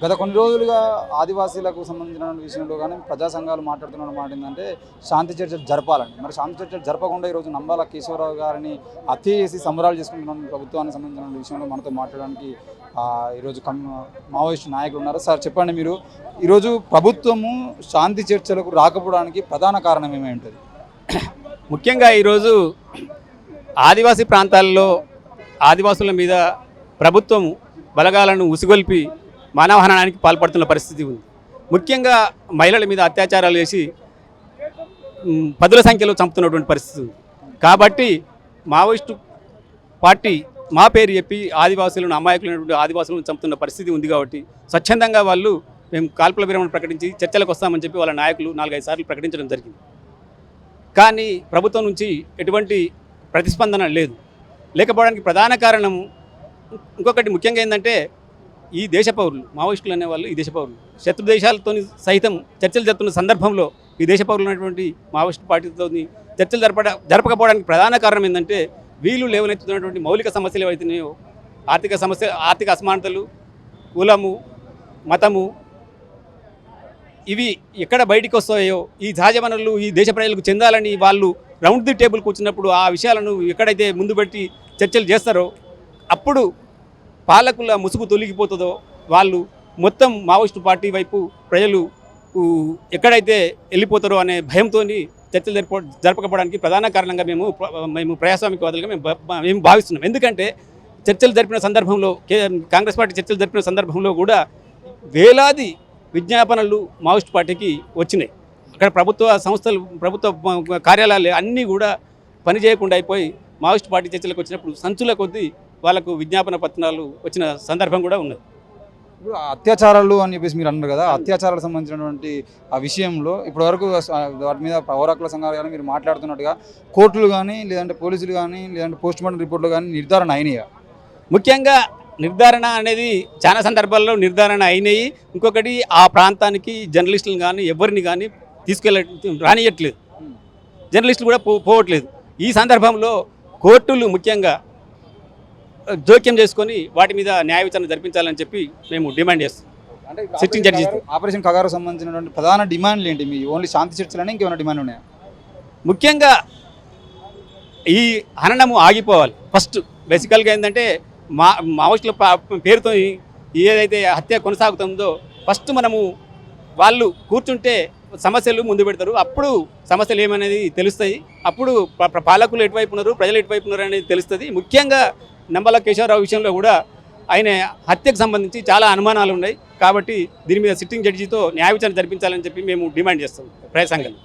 గత కొన్ని రోజులుగా ఆదివాసీలకు సంబంధించిన విషయంలో కానీ ప్రజా సంఘాలు మాట్లాడుతున్న మాట ఏంటంటే శాంతి చర్చలు జరపాలని. మరి శాంతి చర్చలు జరపకుండా ఈరోజు నంబాల కేశవరావు గారిని హత్య చేసి సంబరాలు చేసుకుంటున్న ప్రభుత్వానికి సంబంధించిన విషయంలో మనతో మాట్లాడడానికి ఈరోజు మావోయిస్టు నాయకులు ఉన్నారు. సార్ చెప్పండి, మీరు ఈరోజు ప్రభుత్వము శాంతి చర్చలకు రాకపోవడానికి ప్రధాన కారణం ఏమై ఉంటుంది? ముఖ్యంగా ఈరోజు ఆదివాసీ ప్రాంతాల్లో ఆదివాసుల మీద ప్రభుత్వం బలగాలను ఉసిగొల్పి మానవహనానికి పాల్పడుతున్న పరిస్థితి ఉంది. ముఖ్యంగా మహిళల మీద అత్యాచారాలు చేసి పదుల సంఖ్యలో చంపుతున్నటువంటి పరిస్థితి ఉంది. కాబట్టి మావోయిస్టు పార్టీ మా పేరు చెప్పి ఆదివాసులను అమాయకులైనటువంటి ఆదివాసులను చంపుతున్న పరిస్థితి ఉంది. కాబట్టి స్వచ్ఛందంగా వాళ్ళు మేము కాల్పుల విరమణ ప్రకటించి చర్చలకు వస్తామని చెప్పి వాళ్ళ నాయకులు 4-5 సార్లు ప్రకటించడం జరిగింది. కానీ ప్రభుత్వం నుంచి ఎటువంటి ప్రతిస్పందన లేకపోవడానికి ప్రధాన కారణం ఇంకొకటి ముఖ్యంగా ఏంటంటే ఈ దేశ పౌరులు, మావోయిస్టులు అనేవాళ్ళు ఈ దేశ పౌరులు శత్రు దేశాలతో సహితం చర్చలు జరుపుతున్న సందర్భంలో ఈ దేశ పౌరులు ఉన్నటువంటి మావోయిస్టు పార్టీతో చర్చలు జరపకపోవడానికి ప్రధాన కారణం ఏంటంటే వీళ్ళు లేవనెత్తుతున్నటువంటి మౌలిక సమస్యలు ఏవైతున్నాయో ఆర్థిక అసమానతలు, కులము, మతము, ఇవి ఎక్కడ బయటికి వస్తాయో ఈ సహజ వనరులు ఈ దేశ ప్రజలకు చెందాలని వాళ్ళు రౌండ్ ది టేబుల్ కూర్చున్నప్పుడు ఆ విషయాలను ఎక్కడైతే ముందు పెట్టి చర్చలు చేస్తారో అప్పుడు పాలకుల ముసుగు తొలగిపోతుందో వాళ్ళు మొత్తం మావోయిస్టు పార్టీ వైపు ప్రజలు ఎక్కడైతే వెళ్ళిపోతారో అనే భయంతో చర్చలు జరపకపోవడానికి ప్రధాన కారణంగా మేము ప్రజాస్వామికవాదులుగా మేము భావిస్తున్నాం. ఎందుకంటే చర్చలు జరిపిన సందర్భంలో కాంగ్రెస్ పార్టీ చర్చలు జరిపిన సందర్భంలో కూడా వేలాది విజ్ఞాపనలు మావోయిస్టు పార్టీకి వచ్చినాయి. అక్కడ ప్రభుత్వ సంస్థలు, ప్రభుత్వ కార్యాలయాలు అన్నీ కూడా పనిచేయకుండా అయిపోయి మావోయిస్టు పార్టీ చర్చలకు వచ్చినప్పుడు సంచుల కొద్దీ వాళ్ళకు విజ్ఞాపన పత్రాలు వచ్చిన సందర్భం కూడా ఉన్నది. ఇప్పుడు అత్యాచారాలు అని చెప్పేసి మీరు అన్నారు కదా, అత్యాచారాలకు సంబంధించినటువంటి ఆ విషయంలో ఇప్పటివరకు వాటి మీద పౌర హక్కుల సంఘాలు కానీ మీరు మాట్లాడుతున్నట్టుగా కోర్టులు కానీ లేదంటే పోలీసులు కానీ లేదంటే పోస్ట్ మార్టం రిపోర్టులు కానీ నిర్ధారణ అయినాయా? ముఖ్యంగా నిర్ధారణ అనేది చాలా సందర్భాల్లో నిర్ధారణ అయినాయి. ఇంకొకటి ఆ ప్రాంతానికి జర్నలిస్టులు కానీ ఎవరిని కానీ రానియట్లేదు, జర్నలిస్టులు కూడా పోవట్లేదు. ఈ సందర్భంలో కోర్టులు ముఖ్యంగా జోక్యం చేసుకొని వాటి మీద న్యాయ విచారణ జరిపించాలని చెప్పి మేము డిమాండ్ చేస్తాం. అంటే సిట్టింగ్ జడ్జి ఆపరేషన్ కగారు సంబంధించినటువంటి ప్రధాన డిమాండ్లు ఏంటి? మీ ఓన్లీ శాంతి చర్చలని ఇంకేమైనా డిమాండ్ ఉన్నాయా? ముఖ్యంగా ఈ హననము ఆగిపోవాలి. ఫస్ట్ బేసికల్గా ఏంటంటే మావోయిస్టుల పేరుతో ఏదైతే హత్య కొనసాగుతుందో ఫస్ట్ మనము వాళ్ళు కూర్చుంటే సమస్యలు ముందు పెడతారు. అప్పుడు సమస్యలు ఏమనేది తెలుస్తాయి. అప్పుడు పాలకులు ఎటువైపు ఉన్నారు, ప్రజలు ఎటువైపు ఉన్నారు అనేది తెలుస్తుంది. ముఖ్యంగా నంబాల కేశవరావు విషయంలో కూడా ఆయన హత్యకు సంబంధించి చాలా అనుమానాలు ఉన్నాయి. కాబట్టి దీని మీద సిట్టింగ్ జడ్జితో న్యాయ విచారణ జరిపించాలని చెప్పి మేము డిమాండ్ చేస్తాం ప్రజా సంఘాలు.